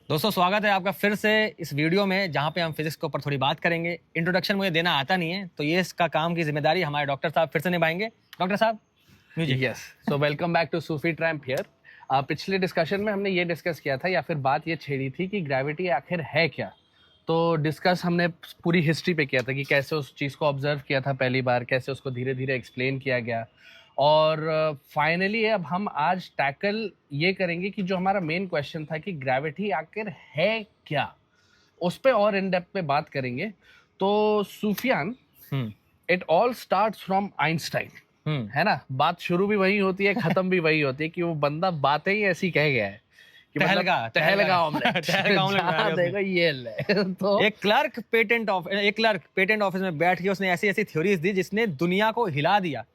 दोस्तों स्वागत है आपका फिर से इस वीडियो में जहां पे हम फिजिक्स के ऊपर थोड़ी बात करेंगे। इंट्रोडक्शन मुझे देना आता नहीं है, तो ये इसका काम की जिम्मेदारी हमारे डॉक्टर साहब फिर से निभाएंगे। डॉक्टर साहब music. Yes, so welcome back to Sufi tramp here. पिछले डिस्कशन में हमने ये डिस्कस किया था या फिर बात ये छेड़ी थी कि ग्रेविटी आखिर है क्या। तो डिस्कस हमने पूरी हिस्ट्री पे किया था कि कैसे उस चीज़ को ऑब्जर्व किया था पहली बार, कैसे उसको धीरे धीरे एक्सप्लेन किया गया। और फाइनली अब हम आज टैकल ये करेंगे कि जो हमारा मेन क्वेश्चन था कि ग्रेविटी आखिर है क्या, उस पे और इन डेप्थ में बात करेंगे। तो Sufiyan, it all starts from Einstein, है ना। बात शुरू भी वही होती है, खत्म भी वही होती है कि वो बंदा बातें ही ऐसी कह गया है कि तहलका ऑमलेट देखो ये ले। तो एक क्लर्क पेटेंट ऑफिस में बैठ के उसने ऐसी ऐसी थ्योरीज दी जिसने दुनिया को हिला दिया,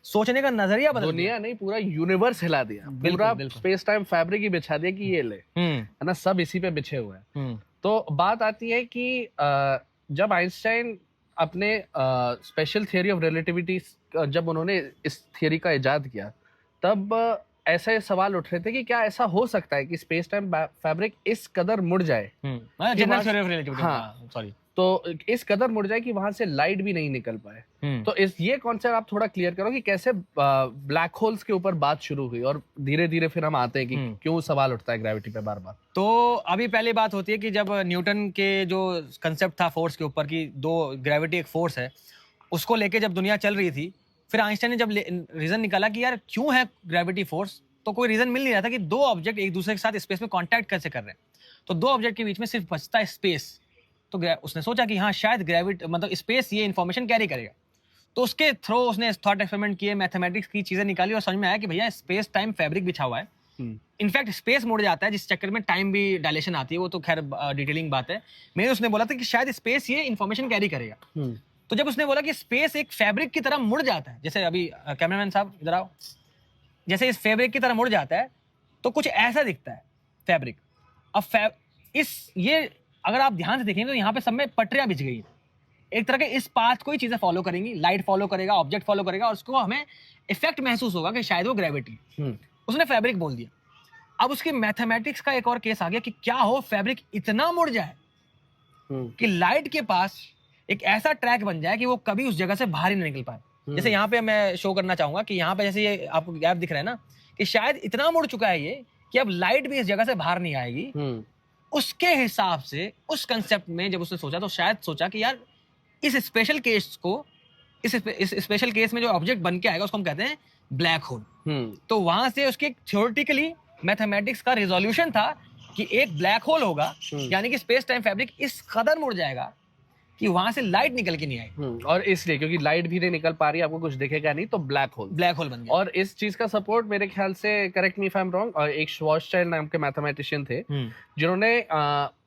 सोचने का नजरिया बदल दिया। दुनिया नहीं, पूरा यूनिवर्स हिला दिया, पूरा स्पेस टाइम फैब्रिक ही बिछा दिया कि ये ले, है ना, सब इसी पे बिछे हुए हैं। तो बात आती है कि जब आइंस्टाइन अपने स्पेशल थियरी ऑफ रिलेटिविटी, जब उन्होंने इस थियरी का इजाद किया, तब ऐसे सवाल उठ रहे थे कि क्या ऐसा हो सकता है कि स्पेस टाइम फैब्रिक इस कदर मुड़ जाए, जनरल थ्योरी ऑफ रिलेटिविटी, हाँ सॉरी, तो इस कदर मुड़ जाए कि वहां से लाइट भी नहीं निकल पाए। तो ये कॉन्सेप्ट आप थोड़ा क्लियर करो कि कैसे ब्लैक होल्स के ऊपर बात शुरू हुई और धीरे धीरे फिर हम आते हैं कि क्यों सवाल उठता है ग्रेविटी पे बार बार। तो अभी पहली बात होती है कि जब न्यूटन के जो कंसेप्ट था फोर्स के ऊपर की, दो ग्रेविटी एक फोर्स है, उसको लेके जब दुनिया चल रही थी, फिर आइंस्टाइन ने जब रीजन निकाला कि यार क्यों है ग्रेविटी फोर्स, तो कोई रीजन मिल नहीं रहा था कि दो ऑब्जेक्ट एक दूसरे के साथ स्पेस में कांटेक्ट कैसे कर रहे हैं। तो दो ऑब्जेक्ट के बीच में सिर्फ बचता है स्पेस। तो उसने सोचा कि हाँ शायद ग्रेविटी मतलब स्पेस ये इन्फॉर्मेशन कैरी करेगा। तो उसके थ्रू उसने थॉट एक्सपेरिमेंट किए, मैथमेटिक्स की चीजें निकाली और समझ में आया कि भैया स्पेस टाइम फैब्रिक बिछा हुआ है। इनफैक्ट स्पेस मुड़ जाता है, जिस चक्कर में टाइम भी डायलेशन आती है, वो तो खैर डिटेलिंग बात है। मैंने उसने बोला था कि शायद स्पेस ये इन्फॉर्मेशन कैरी करेगा। तो जब उसने बोला कि स्पेस एक फैब्रिक की तरह मुड़ जाता है, जैसे अभी कैमरामैन साहब इधर आओ, जैसे इस फैब्रिक की तरह मुड़ जाता है तो कुछ ऐसा दिखता है फैब्रिक। अब ये अगर आप ध्यान से देखेंगे तो यहाँ पे सब में पटरियां बिछ गई हैं। एक तरह के इस पाथ को ही चीजें फॉलो करेंगी, लाइट फॉलो करेगा, ऑब्जेक्ट फॉलो करेगा, और उसको हमें इफेक्ट महसूस होगा कि शायद वो ग्रेविटी। उसने फैब्रिक बोल दिया। अब उसकी मैथमेटिक्स का एक और केस आ गया कि क्या हो फैब्रिक इतना मुड़ जाए कि लाइट के पास एक ऐसा ट्रैक बन जाए कि वो कभी उस जगह से बाहर ही नहीं निकल पाए। जैसे यहाँ पे मैं शो करना चाहूंगा कि यहाँ पे जैसे ये आपको गैप दिख रहा है ना, कि शायद इतना मुड़ चुका है ये कि अब लाइट भी इस जगह से बाहर नहीं आएगी। उसके हिसाब से उस कंसेप्ट में जब उसने सोचा, तो शायद सोचा कि यार इस स्पेशल केस को, इस स्पेशल केस में जो ऑब्जेक्ट बन के आएगा उसको हम कहते हैं ब्लैक होल। तो वहां से उसके थ्योरेटिकली मैथमेटिक्स का रिजोल्यूशन था कि एक ब्लैक होल होगा, यानी कि स्पेस टाइम फैब्रिक इस कदर मुड़ जाएगा कि वहां से लाइट निकल के नहीं आएगी। और इसलिए क्योंकि लाइट भी नहीं निकल पा रही, आपको कुछ दिखेगा नहीं, तो ब्लैक होल बन गया। और इस चीज का सपोर्ट मेरे ख्याल से, correct me if I am wrong, और एक श्वार्ज़शाइल्ड नाम के मैथमेटिशियन थे जिन्होंने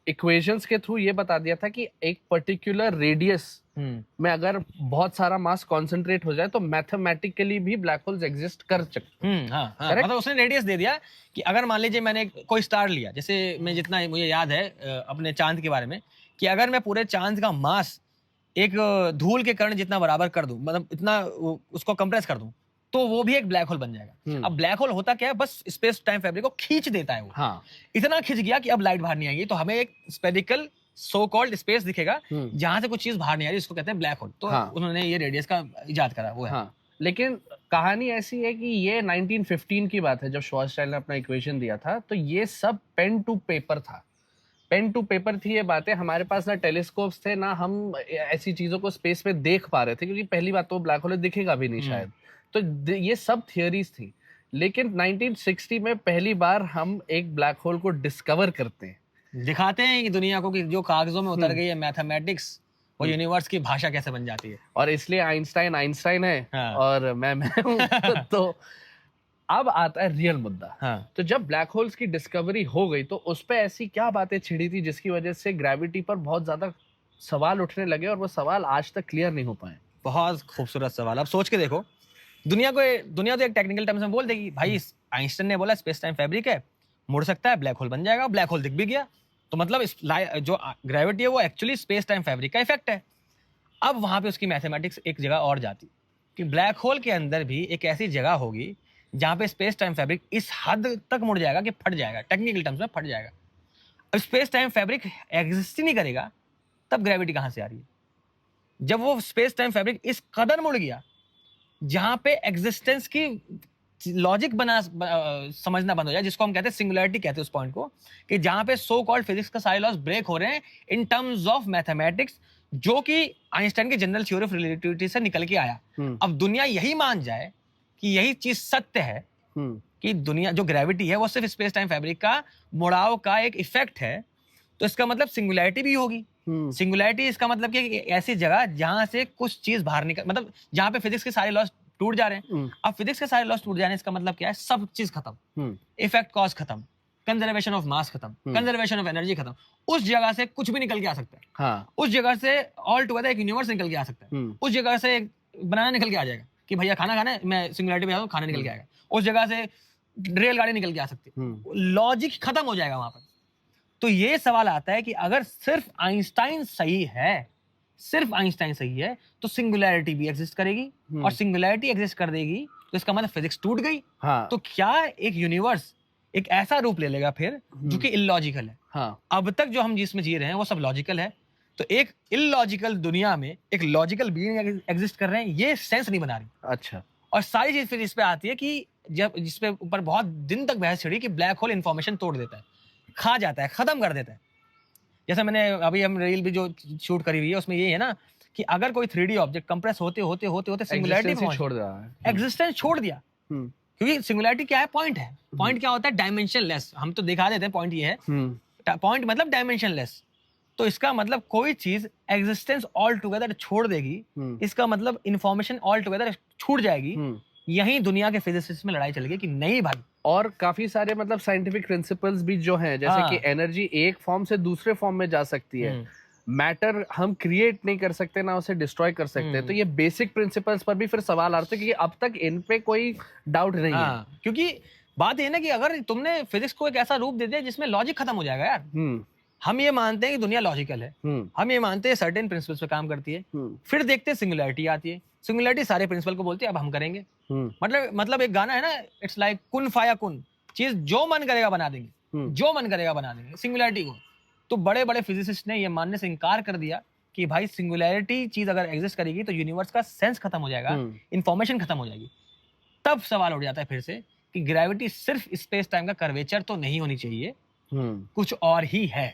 इक्वेशंस के थ्रू ये बता दिया था कि एक पर्टिकुलर रेडियस में अगर बहुत सारा मास कॉन्सेंट्रेट हो जाए तो मैथमेटिकली भी ब्लैक होल्स एग्जिस्ट कर सकते हैं। मतलब उसने रेडियस दे दिया कि अगर मान लीजिए मैंने कोई स्टार लिया, जैसे मैं जितना मुझे याद है अपने चांद के बारे में, कि अगर मैं पूरे चांद का मास एक धूल के कण जितना बराबर कर दूं, मतलब इतना उसको कंप्रेस कर दूं, तो वो भी एक ब्लैक होल बन जाएगा। अब ब्लैक होल होता क्या है, बस स्पेस टाइम फैब्रिक को खींच देता है वो। हाँ। इतना खींच गया कि अब लाइट बाहर नहीं आएगी, तो हमें एक स्पेरिकल सो कॉल्ड स्पेस दिखेगा जहां से कुछ चीज बाहर नहीं आ रही, इसको कहते हैं ब्लैक होल। तो उन्होंने ये रेडियस का इजाद करा, वो है। हाँ। लेकिन कहानी ऐसी है कि ये 1915 की बात है जब श्वार्ज़शाइल्ड ने अपना इक्वेशन दिया था, तो ये सब पेन टू पेपर था। पेन टू पेपर थी ये बातें। हमारे पास ना टेलीस्कोप्स थे, ना हम ऐसी चीजों को स्पेस में देख पा रहे थे, क्योंकि पहली बात तो ब्लैक होल दिखेगा भी नहीं शायद। तो ये सब थियरीज थी। लेकिन 1960 में पहली बार हम एक ब्लैक होल को डिस्कवर करते हैं, दिखाते हैं कि दुनिया को कि जो कागजों में उतर गई है मैथमेटिक्स, वो यूनिवर्स की भाषा कैसे बन जाती है। और इसलिए आइंस्टाइन है। हाँ। और मैं हूं। तो अब आता है रियल मुद्दा। हाँ। तो जब ब्लैक होल्स की डिस्कवरी हो गई तो उस पे ऐसी क्या बातें छिड़ी थी जिसकी वजह से ग्रेविटी पर बहुत ज्यादा सवाल उठने लगे, और वो सवाल आज तक क्लियर नहीं हो पाए। बहुत खूबसूरत सवाल। अब सोच के देखो, दुनिया तो एक टेक्निकल टर्म्स में बोल देगी, भाई आइंस्टाइन ने बोला स्पेस टाइम फैब्रिक है, मुड़ सकता है, ब्लैक होल बन जाएगा, ब्लैक होल दिख भी गया, तो मतलब जो ग्रेविटी है वो एक्चुअली स्पेस टाइम फैब्रिक का इफेक्ट है। अब वहां पे उसकी मैथमेटिक्स एक जगह और जाती कि ब्लैक होल के अंदर भी एक ऐसी जगह होगी जहां पे स्पेस टाइम फैब्रिक इस हद तक मुड़ जाएगा कि फट जाएगा, टेक्निकल टर्म्स में फट जाएगा। अब स्पेस टाइम फैब्रिक एग्जिस्ट ही नहीं करेगा, तब ग्रेविटी कहां से आ रही है? जब वो स्पेस टाइम फैब्रिक इस कदर मुड़ गया जहां पे एग्जिस्टेंस की लॉजिक समझना बंद हो जाए, जिसको हम कहते हैं सिंगुलैरिटी कहते हैं उस पॉइंट को, कि जहां पे सो कॉल्ड फिजिक्स का सारे लॉज ब्रेक हो रहे हैं इन टर्म्स ऑफ मैथमेटिक्स, जो कि आइंस्टाइन की जनरल थ्योरी ऑफ रिलेटिविटी से निकल के आया। अब दुनिया यही मान जाए कि यही चीज सत्य है कि दुनिया जो ग्रेविटी है वो सिर्फ स्पेस टाइम फैब्रिक का मुड़ाव का एक इफेक्ट है, तो इसका मतलब सिंगुलैरिटी भी होगी। सिंगुलैरिटी इसका मतलब कि ऐसी जगह जहां से कुछ चीज बाहर निकल, मतलब जहां पे फिजिक्स के सारे लॉज टूट जा रहे हैं। अब फिजिक्स के सारे लॉज टूट जाने इसका मतलब क्या है? सब चीज खत्म, इफेक्ट कॉज खत्म, कंजर्वेशन ऑफ मास खत्म, कंजर्वेशन ऑफ एनर्जी खत्म। उस जगह से कुछ भी निकल के आ सकता है। हाँ। उस जगह से ऑल टुगेदर एक यूनिवर्स निकल के आ सकता है। उस जगह से एक बनाना निकल के आ जाएगा कि भैया खाना खाना है, मैं सिंगुलैरिटी में आता हूँ, खाना निकल के आएगा। उस जगह से रेलगाड़ी निकल के आ सकती है। लॉजिक खत्म हो जाएगा वहां पर। तो ये सवाल आता है कि अगर सिर्फ आइंस्टाइन सही है, सिर्फ आइंस्टाइन सही है, तो सिंगुलैरिटी भी एग्जिस्ट करेगी, और सिंगुलैरिटी एग्जिस्ट कर देगी तो इसका मतलब फिजिक्स टूट गई। हाँ। तो क्या एक यूनिवर्स एक ऐसा रूप ले लेगा फिर जो कि इलॉजिकल है? हाँ। अब तक जो हम जिसमें जी रहे हैं वो सब लॉजिकल है, तो एक इलॉजिकल दुनिया में एक लॉजिकल बीइंग एग्जिस्ट कर रहे हैं, ये सेंस नहीं बना रही। अच्छा। और सारी चीज फिर इस पे आती है कि जब जिस पे ऊपर बहुत दिन तक बहस छिड़ी कि ब्लैक होल इंफॉर्मेशन तोड़ देता है, खा जाता है, खत्म कर देता है। जैसे मैंने अभी हम रील भी जो शूट करी हुई है उसमें ये है ना कि अगर कोई 3D ऑब्जेक्ट कंप्रेस होते होते होते होते सिंगुलैरिटी में छोड़ रहा है, एग्जिस्टेंस छोड़ दिया, क्योंकि सिंगुलैरिटी क्या है? पॉइंट है। पॉइंट क्या होता है? Dimension less. हम तो दिखा देते हैं पॉइंट ये है, पॉइंट मतलब डायमेंशन लेस। तो इसका मतलब कोई चीज एग्जिस्टेंस ऑल टुगेदर छोड़ देगी, इसका मतलब इंफॉर्मेशन ऑल टुगेदर छूट जाएगी। यही दुनिया के फिजिसिस्ट में लड़ाई चल गई कि नहीं भाई। और काफी सारे मतलब साइंटिफिक प्रिंसिपल्स भी जो हैं, जैसे कि एनर्जी एक फॉर्म से दूसरे फॉर्म में जा सकती है, मैटर हम क्रिएट नहीं कर सकते ना उसे डिस्ट्रॉय कर सकते। तो ये बेसिक प्रिंसिपल्स पर भी फिर सवाल आते हैं, क्योंकि अब तक इन पे कोई डाउट नहीं है। क्योंकि बात ये ना कि अगर तुमने फिजिक्स को एक ऐसा रूप दे दिया जिसमें लॉजिक खत्म हो जाएगा यार। हम ये मानते हैं कि दुनिया लॉजिकल है, हम ये मानते हैं सर्टेन प्रिंसिपल्स पे काम करती है, फिर देखते हैं सिंगुलैरिटी आती है, सिंगुलैरिटी सारे प्रिंसिपल को बोलती है अब हम करेंगे। मतलब एक गाना है ना, इट्स लाइक कुन फाया कुन, चीज जो मन करेगा बना देंगे, जो मन करेगा बना देंगे सिंगुलैरिटी को। तो बड़े बड़े फिजिसिस्ट ने ये मानने से इनकार कर दिया कि भाई सिंगुलैरिटी चीज अगर एग्जिस्ट करेगी तो यूनिवर्स का सेंस खत्म हो जाएगा, इंफॉर्मेशन खत्म हो जाएगी। तब सवाल उठ जाता है फिर से कि ग्रेविटी सिर्फ स्पेस टाइम का कर्वेचर तो नहीं होनी चाहिए, कुछ और ही है।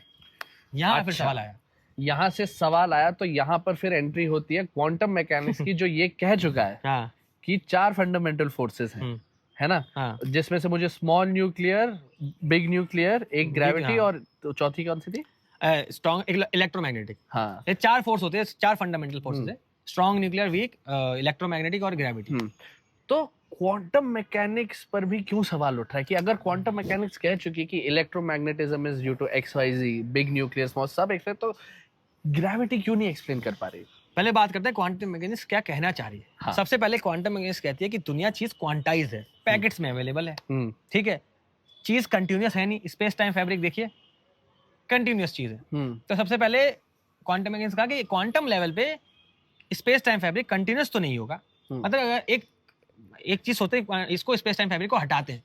यहाँ फिर सवाल आया, यहाँ से सवाल आया तो यहाँ पर फिर एंट्री होती है क्वांटम मैकेनिक्स की, जो ये कह चुका है कि 4 फंडामेंटल फोर्सेस हैं, है ना? जिसमें से मुझे स्मॉल न्यूक्लियर, बिग न्यूक्लियर, एक ग्रेविटी, और चौथी कौन सी थी? Strong electromagnetic. हाँ, ये 4 फोर्स होते हैं, 4 फंडामेंटल फोर्सेस है, स्ट्रॉन्ग, न्यूक्लियर, वीक, इलेक्ट्रोमैग्नेटिक और ग्रेविटी। तो क्वांटम मैकेनिक्स पर भी क्यों सवाल उठ रहा है कि अगर क्वांटम मैकेनिक्स कह चुकी कि electromagnetism is due to XYZ, big nuclear, small, सब एक्सप्लेन, तो ग्रेविटी क्यों नहीं एक्सप्लेन कर पा रही? पहले बात करते हैं क्वांटम मैकेनिक्स क्या कहना चाह रही है। हाँ। सबसे पहले क्वांटम मैकेनिक्स कहती है कि दुनिया चीज क्वांटाइज है, पैकेट्स में अवेलेबल है, ठीक है, चीज कंटिन्यूअस है नहीं। स्पेस टाइम फैब्रिक देखिए, कंटिन्यूअस चीज है। तो सबसे पहले क्वांटम मैकेनिक्स कहा कि क्वांटम लेवल पे स्पेस टाइम फैब्रिक कंटिन्यूअस तो नहीं होगा। मतलब अगर एक चीज होते है, इसको स्पेस टाइम फैब्रिक को हटाते हैं,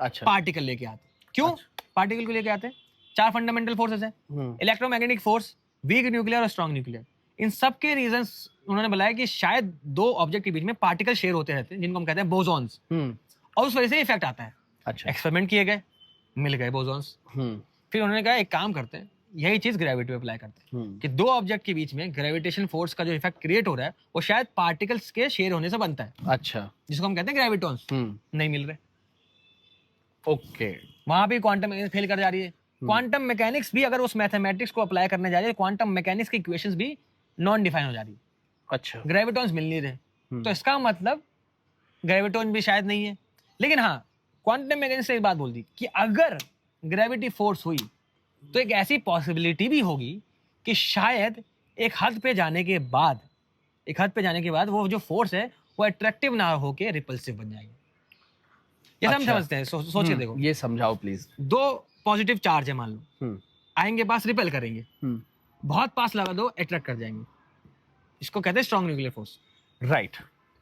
अच्छा, पार्टिकल लेके आते हैं। क्यों पार्टिकल को लेके आते हैं? 4 फंडामेंटल फोर्सेस हैं, इलेक्ट्रोमैग्नेटिक फोर्स, वीक न्यूक्लियर और स्ट्रॉन्ग न्यूक्लियर। इन सब के रीजंस उन्होंने बताया कि शायद 2 ऑब्जेक्ट के बीच में पार्टिकल शेयर होते रहते हैं, जिनको हम कहते हैं बोसॉन्स, और उस वजह से इफेक्ट आता है। अच्छा, एक्सपेरिमेंट किए गए, मिल गए बोसॉन्स। फिर उन्होंने कहा एक काम करते हैं, यही चीज ग्रेविटी पे अप्लाई करते हैं कि 2 ऑब्जेक्ट के बीच में ग्रेविटेशन फोर्स का जो इफेक्ट क्रिएट हो रहा है वो शायद पार्टिकल्स के शेयर होने से बनता है। अच्छा, जिसको हम कहते हैं ग्रेविटॉन्स। नहीं मिल रहे, ओके, वहां भी क्वांटम मैकेनिक्स फेल कर जा रही है। क्वांटम मैकेनिक्स भी अगर उस मैथमेटिक्स को अप्लाई करने जा रही है, क्वांटम मैकेनिक्स की इक्वेशंस भी नॉन डिफाइन हो जा रही है। अच्छा, ग्रेविटॉन्स मिल नहीं रहे, तो इसका मतलब ग्रेविटॉन भी शायद नहीं है। लेकिन हाँ, क्वांटम मैकेनिक्स से एक बात बोल दी कि अगर ग्रेविटी फोर्स हुई तो एक ऐसी पॉसिबिलिटी भी होगी कि शायद एक हद पे जाने के बाद वो जो फोर्स है वो अट्रैक्टिव ना होके रिपल्सिव बन जाएगी। जैसे हम समझते हैं, सोचिए, देखो, ये समझाओ प्लीज। 2 पॉजिटिव चार्ज है, मान लो, आएंगे पास, रिपेल करेंगे, बहुत पास लगा दो, अट्रैक्ट कर जाएंगे। इसको कहते हैं स्ट्रॉन्ग न्यूक्लियर फोर्स, राइट?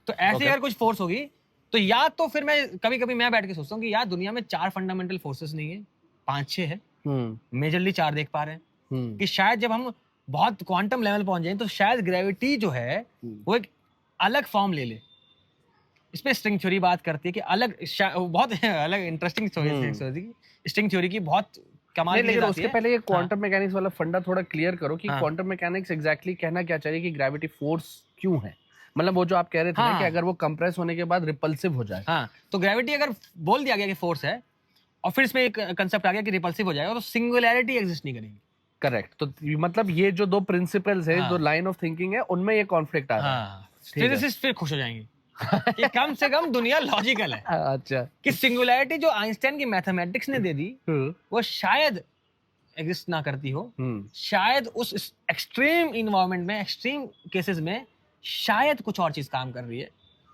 तो ऐसे अगर कुछ फोर्स होगी तो या तो फिर मैं कभी कभी मैं बैठ के सोचता हूँ कि यार दुनिया में 4 फंडामेंटल फोर्सेस नहीं है, 5-6 है, मेजरली 4 देख पा रहे हैं कि शायद जब हम बहुत क्वांटम लेवल पहुंच जाएं तो शायद ग्रेविटी जो है वो एक अलग फॉर्म ले ले। इस पे स्ट्रिंग थ्योरी बात करती है कि बहुत अलग इंटरेस्टिंग स्ट्रिंग थ्योरी की बहुत कमाल नहीं, की लेकिन चीज आती उसके है। पहले ये हाँ, क्वांटम मैकेनिक्स वाला फंडा थोड़ा क्लियर करो कि हाँ, क्वांटम मैकेनिक्स एग्जैक्टली कहना क्या चाहिए कि ग्रेविटी फोर्स क्यों है। मतलब वो जो आप कह रहे थे ना कि हाँ, अगर वो कंप्रेस होने के बाद रिपल्सिव हो जाए। हाँ, तो ग्रेविटी अगर बोल दिया गया कि फोर्स है और फिर इसमें एक कंसेप्ट आ गया कि रिपल्सिव हो जाएगा तो सिंगुलैरिटी एग्जिस्ट नहीं करेगी। करेक्ट। तो मतलब ये जो दो प्रिंसिपल्स है, हाँ, जो लाइन ऑफ थिंकिंग है, उनमें ये कॉन्फ्लिक्ट आ रहा है। हाँ, ठीक है। फिजिसिस्ट फिर खुश हो जाएंगे कि कम से कम दुनिया लॉजिकल है। अच्छा। कि सिंगुलैरिटी जो आइंस्टाइन की मैथमेटिक्स ने दे दी वो शायद एग्जिस्ट ना करती हो, शायद उस एक्सट्रीम इन्वायरमेंट में, एक्सट्रीम केसेस में शायद कुछ और चीज काम कर रही है।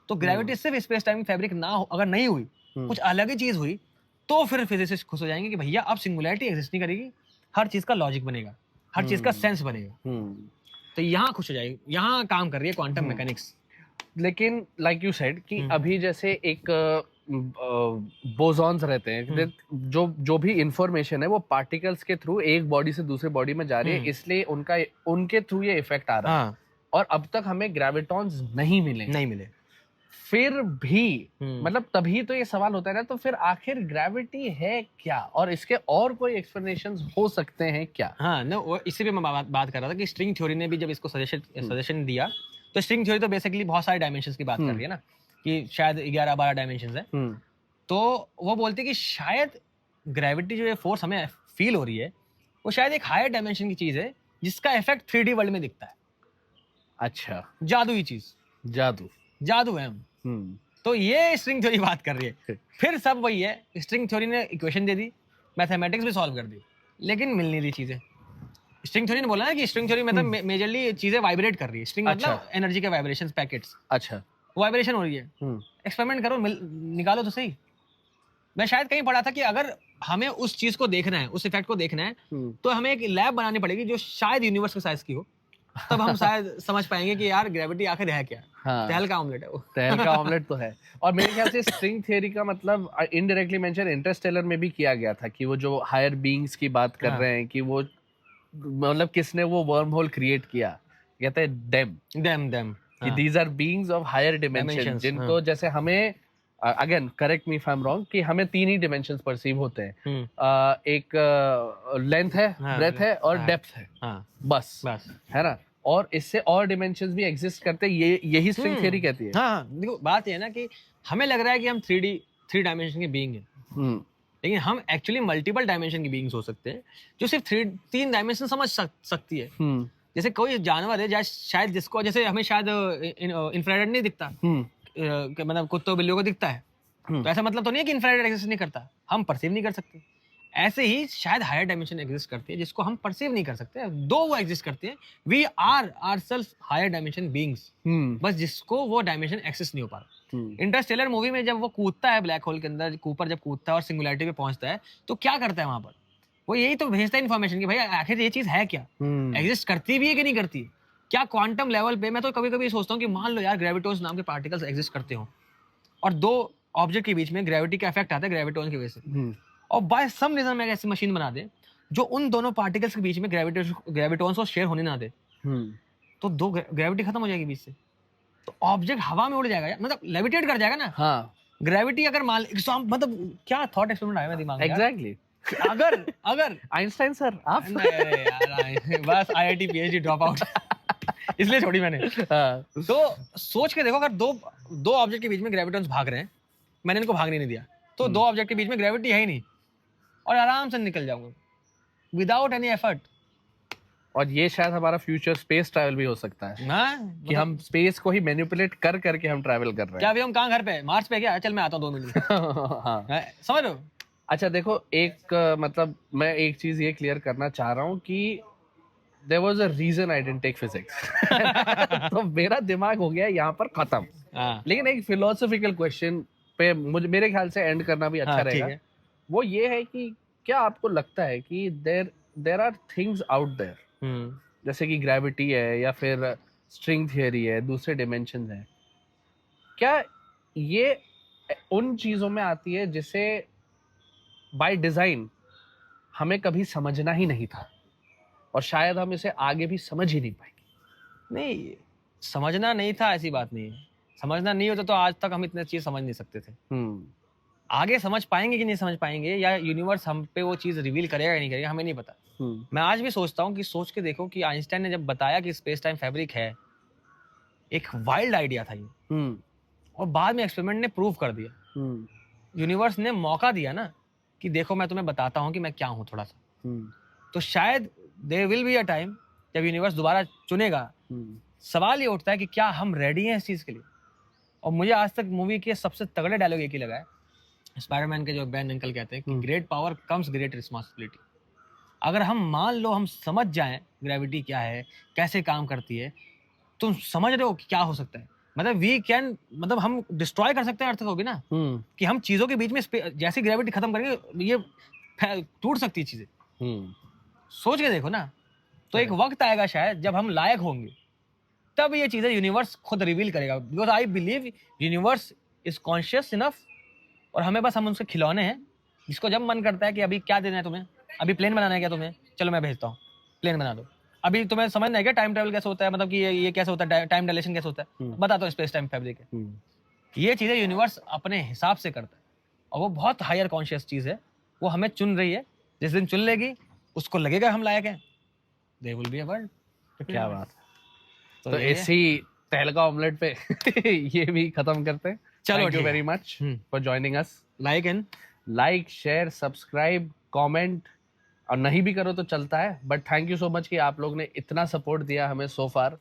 तो ग्रेविटी सिर्फ स्पेस टाइम फैब्रिक ना हो, अगर नहीं हुई, कुछ अलग ही चीज हुई, तो फिर फिजिसिस्ट खुश हो जाएंगे कि भैया अब सिंगुलैरिटी एग्जिस्ट नहीं करेगी, हर चीज का लॉजिक बनेगा, हर चीज का सेंस बनेगा। तो यहाँ खुश हो जाएगी, यहाँ काम कर रही है क्वांटम मैकेनिक्स। लेकिन लाइक यू सेड कि अभी जैसे एक बोसॉन्स रहते हैं, जो भी इंफॉर्मेशन है वो पार्टिकल्स के थ्रू एक बॉडी से दूसरे बॉडी में जा रही है, इसलिए उनके थ्रू ये इफेक्ट आ रहा है। और अब तक हमें ग्रेविटॉन्स नहीं मिले। फिर भी मतलब तभी तो ये सवाल होता है ना, तो फिर आखिर ग्रेविटी है क्या, और इसके और कोई एक्सप्लेनेशंस हो सकते हैं क्या? हाँ ना, वो इसी पे मैं बात कर रहा था कि स्ट्रिंग थ्योरी ने भी जब इसको सजेशन दिया, तो स्ट्रिंग थ्योरी तो बेसिकली बहुत सारे डायमेंशंस की बात कर रही है ना, कि शायद 11-12 डायमेंशंस है। तो वो बोलते हैं कि शायद ग्रेविटी जो ये फोर्स हमें फील हो रही है वो शायद एक हायर डायमेंशन की चीज है जिसका इफेक्ट 3D वर्ल्ड में दिखता है। अच्छा, जादुई चीज, जादू है हम। तो ये स्ट्रिंग थ्योरी बात कर रही है। फिर सब वही है, स्ट्रिंग थ्योरी ने इक्वेशन दे दी, मैथमेटिक्स भी सॉल्व कर दी, लेकिन मिल नहीं रही चीजें। स्ट्रिंग थ्योरी ने बोला ना कि स्ट्रिंग थ्योरी मतलब मेजरली चीजें वाइब्रेट कर रही है। स्ट्रिंग मतलब एनर्जी के वाइब्रेशंस, पैकेट्स। अच्छा, वाइब्रेशन हो रही है। एक्सपेरिमेंट करो, निकालो तो सही। मैं शायद कहीं पढ़ा था कि अगर हमें उस चीज को देखना है, उस इफेक्ट को देखना है, तो हमें एक लैब बनानी पड़ेगी जो शायद यूनिवर्स के साइज की हो, तब हम शायद समझ पाएंगे कि यार ग्रेविटी आखिर है क्या। हाँ, तहल का ऑमलेट है वो। तहल का ऑमलेट तो है। और मेरे ख्याल से स्ट्रिंग थ्योरी का मतलब इनडायरेक्टली मेंशन इंटरस्टेलर में भी किया गया था कि वो जो हायर बीइंग्स की बात कर रहे हैं कि वो मतलब किसने वो वर्म होल क्रिएट किया, कहते हैं डेम कि these are beings of higher dimension, जिनको जैसे हमें again correct me if I am wrong कि हमें 3 ही डिमेंशंस परसीव होते हैं। एक लेंथ है, ब्रेथ है और डेप्थ है। बस है ना, और इससे और डिमेंशंस भी एग्जिस्ट करते हैं, यही स्ट्रिंग थ्योरी कहती है। हाँ, देखो बात ये है ना कि हमें लग रहा है कि हम 3 डायमेंशन के बीइंग हैं, लेकिन हम एक्चुअली मल्टीपल डायमेंशन की बीइंग्स हो सकते हैं जो सिर्फ 3 डायमेंशन समझ सकती है। जैसे कोई जानवर है शायद जिसको, जैसे हमें शायद इंफ्रारेड नहीं दिखता, मतलब कुत्तों बिल्लियों को दिखता है, तो ऐसा मतलब तो नहीं है कि इंफ्रारेड एग्जिस्ट नहीं करता, हम परसीव नहीं कर सकते। ऐसे ही शायद हायर डायमेंशन एग्जिस्ट करती है जिसको हम परसीव नहीं कर सकते, दो वो एग्जिस्ट करती है। We are ourself higher dimension beings, बस जिसको वो डायमेंशन एक्सेस नहीं हो पा रहा। इंटरस्टेलर मूवी में जब वो कूदता है ब्लैक होल के अंदर, कूपर जब कूदता है और सिंगुलैरिटी पे पहुंचता है, तो क्या करता है वहां पर? वो यही तो भेजता है इन्फॉर्मेशन कि भाई आखिर ये चीज है क्या, एग्जिस्ट करती भी है कि नहीं करती। क्या क्वांटम लेवल पे, मैं तो कभी कभी सोचता हूँ कि मान लो यार ग्रेविटोन्स नाम के पार्टिकल्स एग्जिस्ट करते हो और दो ऑब्जेक्ट के बीच में ग्रेविटी का इफेक्ट आता है ग्रेविटोन की वजह से, और बाय सम रीजन में ऐसी मशीन बना दे जो उन दोनों पार्टिकल्स के बीच में ग्रेविटोन्स को शेयर होने ना दे, तो दो ग्रेविटी खत्म हो जाएगी बीच से, तो ऑब्जेक्ट हवा में उड़ जाएगा यार, मतलब लेविटेट कर जाएगा ना। हाँ, ग्रेविटी अगर मान, मतलब क्या थॉट एक्सपेरिमेंट आया मेरे दिमाग में एग्जैक्टली। अगर आइंस्टाइन सर आप नहीं यार, बस आईआईटी पीएचडी ड्रॉप आउट इसलिए छोड़ी मैंने। तो सोच के देखो, अगर दो ऑब्जेक्ट के बीच में ग्रेविटोन्स भाग रहे हैं, मैंने इनको भागने नहीं दिया, तो दो ऑब्जेक्ट के बीच में ग्रेविटी है ही नहीं और आराम से निकल जाऊंगा विदाउट एनी एफर्ट। और ये शायद हमारा फ्यूचर स्पेस ट्रैवल भी हो सकता है ना, कि हम स्पेस को ही मैनिपुलेट कर करके हम ट्रैवल कर रहे हैं। क्या अभी हम कहाँ, घर पे, मार्स पे? क्या, चल मैं आता हूँ 2 मिनट में। हाँ, समझ लो। अच्छा देखो, एक मतलब मैं एक चीज ये क्लियर करना चाह रहा हूँ कि there was a reason I didn't take physics तो मेरा दिमाग हो गया यहाँ पर खत्म। लेकिन एक फिलोसॉफिकल क्वेश्चन पे मुझे, मेरे ख्याल से एंड करना भी अच्छा रहेगा। वो ये है कि क्या आपको लगता है कि there are things out there, जैसे कि ग्रेविटी है या फिर स्ट्रिंग थियरी है, दूसरे डिमेंशन है, क्या ये उन चीजों में आती है जिसे बाय डिजाइन हमें कभी समझना ही नहीं था, और शायद हम इसे आगे भी समझ ही नहीं पाएंगे। नहीं, समझना नहीं था ऐसी बात नहीं है। समझना नहीं होता तो आज तक हम इतने चीज समझ नहीं सकते थे। आगे समझ पाएंगे कि नहीं समझ पाएंगे, या यूनिवर्स हम पे वो चीज रिवील करेगा या नहीं करेगा, हमें नहीं पता। मैं आज भी सोचता हूँ कि सोच के देखो कि आइंस्टाइन ने जब बताया कि स्पेस टाइम फैब्रिक है, एक वाइल्ड आइडिया था ये, और बाद में एक्सपेरिमेंट ने प्रूव कर दिया। यूनिवर्स ने मौका दिया ना कि देखो मैं तुम्हें बताता हूँ कि मैं क्या हूँ थोड़ा सा। तो शायद there will be a time जब यूनिवर्स दोबारा चुनेगा। सवाल ये उठता है कि क्या हम रेडी हैं इस चीज के लिए। और मुझे आज तक मूवी के सबसे तगड़े डायलॉग एक ही लगा है, स्पाइडरमैन के, जो बेन अंकल कहते हैं कि great power comes great responsibility. अगर हम मान लो हम समझ जाएं ग्रेविटी क्या है, कैसे काम करती है, तुम समझ रहे हो कि क्या हो सकता है। मतलब वी कैन, मतलब हम डिस्ट्रॉय कर सकते हैं अर्थ को भी ना, कि हम चीजों के बीच में जैसी ग्रेविटी खत्म करेंगे ये टूट सकती है चीजें। सोच के देखो ना। तो एक वक्त आएगा शायद जब हम लायक होंगे, तब ये चीजें यूनिवर्स खुद रिवील करेगा। Because I believe universe is conscious enough, और हमें बस हम उनसे खिलौने हैं, जिसको जब मन करता है कि अभी क्या देना है तुम्हें, अभी प्लेन बनाना है क्या तुम्हें, चलो मैं भेजता हूँ, प्लेन बना दो। अभी तुम्हें समझना है क्या टाइम ट्रेवल कैसे होता है, मतलब कि ये कैसे होता है, टाइम डायलेशन कैसे होता है, बताता हूँ, स्पेस टाइम फैब्रिक है। ये चीजें यूनिवर्स अपने हिसाब से करता है, और वो बहुत हायर कॉन्शियस चीज है। वो हमें चुन रही है, जिस दिन चुन लेगी उसको लगेगा हम लायक हैं, there will be a world. क्या बात है। तो इसी तहलका ऑमलेट पे ये भी खत्म करते हैं। चलो, thank you very much for joining us. Like share subscribe comment, और नहीं भी करो तो चलता है, but thank you so much कि आप लोग ने इतना सपोर्ट दिया हमें सो फार।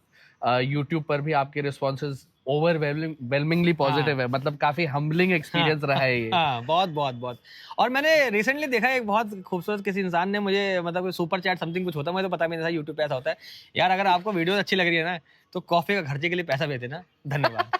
यूट्यूब पर भी आपके रिस्पॉन्सेज ओवरवेलमिंगली पॉजिटिव है, मतलब काफी हम्बलिंग एक्सपीरियंस रहा है ये। बहुत बहुत बहुत। और मैंने रिसेंटली देखा एक बहुत खूबसूरत किसी इंसान ने मुझे, मतलब सुपर चैट समथिंग कुछ होता है, मुझे तो पता भी नहीं था यूट्यूब पे ऐसा होता है। यार अगर आपको वीडियो अच्छी लग रही है ना, तो कॉफी का खर्चे के लिए पैसा भेज देना। धन्यवाद।